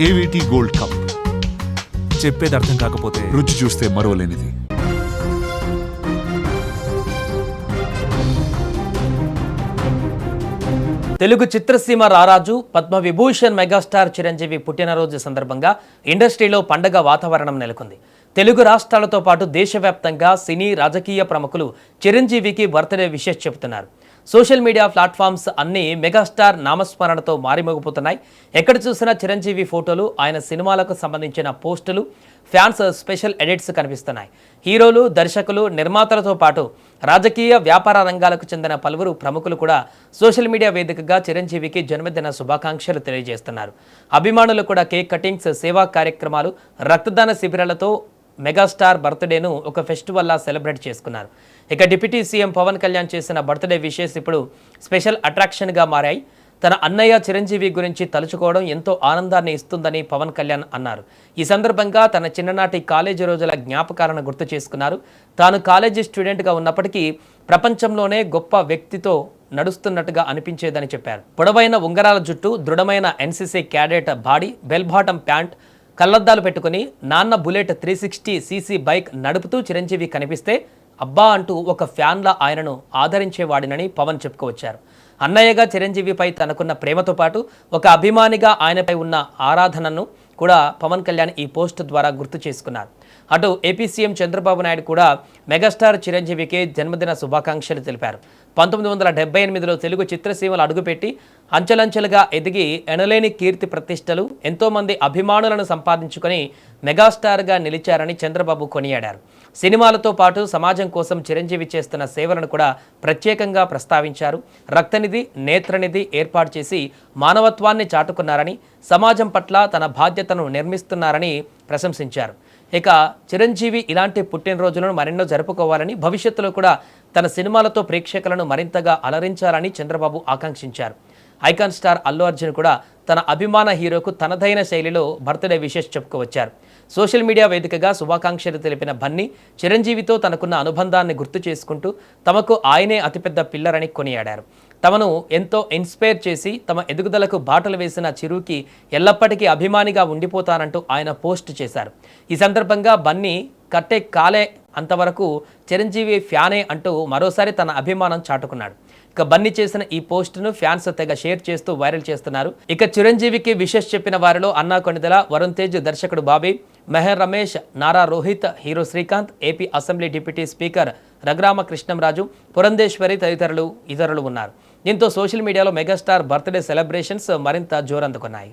ఏవిటీ gold cup. చెప్పేది అర్థం కాకపోతే రుచి చూస్తే మరోలేనిది. తెలుగు చిత్రసీమ రారాజు పద్మవిభూషణ్ మెగాస్టార్ చిరంజీవి పుట్టినరోజు సందర్భంగా ఇండస్ట్రీలో పండగ వాతావరణం నెలకొంది. తెలుగు రాష్ట్రాలతో పాటు దేశవ్యాప్తంగా సినీ రాజకీయ ప్రముఖులు చిరంజీవికి బర్త్డే విషెస్ చెబుతున్నారు. సోషల్ మీడియా ప్లాట్ఫామ్స్ అన్నీ మెగాస్టార్ నామస్మరణతో మారిమోగిపోతున్నాయి. ఎక్కడ చూసినా చిరంజీవి ఫోటోలు, ఆయన సినిమాలకు సంబంధించిన పోస్టులు, ఫ్యాన్స్ స్పెషల్ ఎడిట్స్ కనిపిస్తున్నాయి. హీరోలు, దర్శకులు, నిర్మాతలతో పాటు రాజకీయ, వ్యాపార రంగాలకు చెందిన పలువురు ప్రముఖులు కూడా సోషల్ మీడియా వేదికగా చిరంజీవికి జన్మదిన శుభాకాంక్షలు తెలియజేస్తున్నారు. అభిమానులు కూడా కేక్ కటింగ్స్, సేవా కార్యక్రమాలు, రక్తదాన శిబిరాలతో మెగాస్టార్ బర్త్డేను ఒక ఫెస్టివల్లా సెలబ్రేట్ చేసుకున్నారు. ఇక డిప్యూటీ సీఎం పవన్ కళ్యాణ్ చేసిన బర్త్డే విషెస్ ఇప్పుడు స్పెషల్ అట్రాక్షన్గా మారాయి. తన అన్నయ్య చిరంజీవి గురించి తలుచుకోవడం ఎంతో ఆనందాన్ని ఇస్తుందని పవన్ కళ్యాణ్ అన్నారు. ఈ సందర్భంగా తన చిన్ననాటి కాలేజీ రోజుల జ్ఞాపకాలను గుర్తు చేసుకున్నారు. తాను కాలేజీ స్టూడెంట్గా ఉన్నప్పటికీ ప్రపంచంలోనే గొప్ప వ్యక్తితో నడుస్తున్నట్టుగా అనిపించేదని చెప్పారు. పొడవైన ఉంగరాల జుట్టు, దృఢమైన NCC cadet body, bell bottom pant, కళ్లద్దాలు పెట్టుకుని నాన్న బుల్లెట్ 360 సీసీ బైక్ నడుపుతూ చిరంజీవి కనిపిస్తే అబ్బా అంటూ ఒక ఫ్యాన్లా ఆయనను ఆదరించేవాడినని పవన్ చెప్పుకొచ్చారు. అన్నయ్యగా చిరంజీవిపై తనకున్న ప్రేమతో పాటు ఒక అభిమానిగా ఆయనపై ఉన్న ఆరాధనను కూడా పవన్ కళ్యాణ్ ఈ పోస్ట్ ద్వారా గుర్తు చేసుకున్నారు. అటు ఏపీ సీఎం చంద్రబాబు నాయుడు కూడా మెగాస్టార్ చిరంజీవికి జన్మదిన శుభాకాంక్షలు తెలిపారు. 1978లో తెలుగు చిత్రసీమలు అడుగుపెట్టి అంచెలంచెలుగా ఎదిగి ఎనలేని కీర్తి ప్రతిష్టలు, ఎంతోమంది అభిమానులను సంపాదించుకొని మెగాస్టార్గా నిలిచారని చంద్రబాబు కొనియాడారు. సినిమాలతో పాటు సమాజం కోసం చిరంజీవి చేస్తున్న సేవలను కూడా ప్రత్యేకంగా ప్రస్తావించారు. రక్తనిధి, నేత్రనిధి ఏర్పాటు చేసి మానవత్వాన్ని చాటుకున్నారని, సమాజం పట్ల తన బాధ్యతను నిర్మిస్తున్నారని ప్రశంసించారు. ఇక చిరంజీవి ఇలాంటి పుట్టినరోజులను మరెన్నో జరుపుకోవాలని, భవిష్యత్తులో కూడా తన సినిమాలతో ప్రేక్షకులను మరింతగా అలరించాలని చంద్రబాబు ఆకాంక్షించారు. ఐకాన్ స్టార్ అల్లు అర్జున్ కూడా తన అభిమాన హీరోకు తనదైన శైలిలో బర్త్డే విషెస్ చెప్పుకోవచ్చారు. సోషల్ మీడియా వేదికగా శుభాకాంక్షలు తెలిపిన బన్నీ చిరంజీవితో తనకున్న అనుబంధాన్ని గుర్తు చేసుకుంటూ తమకు ఆయనే అతిపెద్ద పిల్లరని కొనియాడారు. తమను ఎంతో ఇన్స్పైర్ చేసి తమ ఎదుగుదలకు బాటలు వేసిన చిరుకి ఎల్లప్పటికీ అభిమానిగా ఉండిపోతానంటూ ఆయన పోస్ట్ చేశారు. ఈ సందర్భంగా బన్నీ కట్టే కాలే అంతవరకు చిరంజీవి ఫ్యానే అంటూ మరోసారి తన అభిమానం చాటుకున్నాడు. ఇక బన్నీ చేసిన ఈ పోస్టును ఫ్యాన్స్ తెగ షేర్ చేస్తూ వైరల్ చేస్తున్నారు. ఇక చిరంజీవికి విషెస్ చెప్పిన వారిలో అన్నా కొణిదెల, వరుణ్ తేజ్, దర్శకుడు Bobby, Mehar Ramesh, Nara Rohit, hero Srikanth, AP assembly deputy speaker Raghurama Krishnamraju, Purandeswari తదితరులు ఇతరులు ఉన్నారు. దీంతో సోషల్ మీడియాలో మెగాస్టార్ బర్త్డే సెలబ్రేషన్స్ మరింత జోరందుకున్నాయి.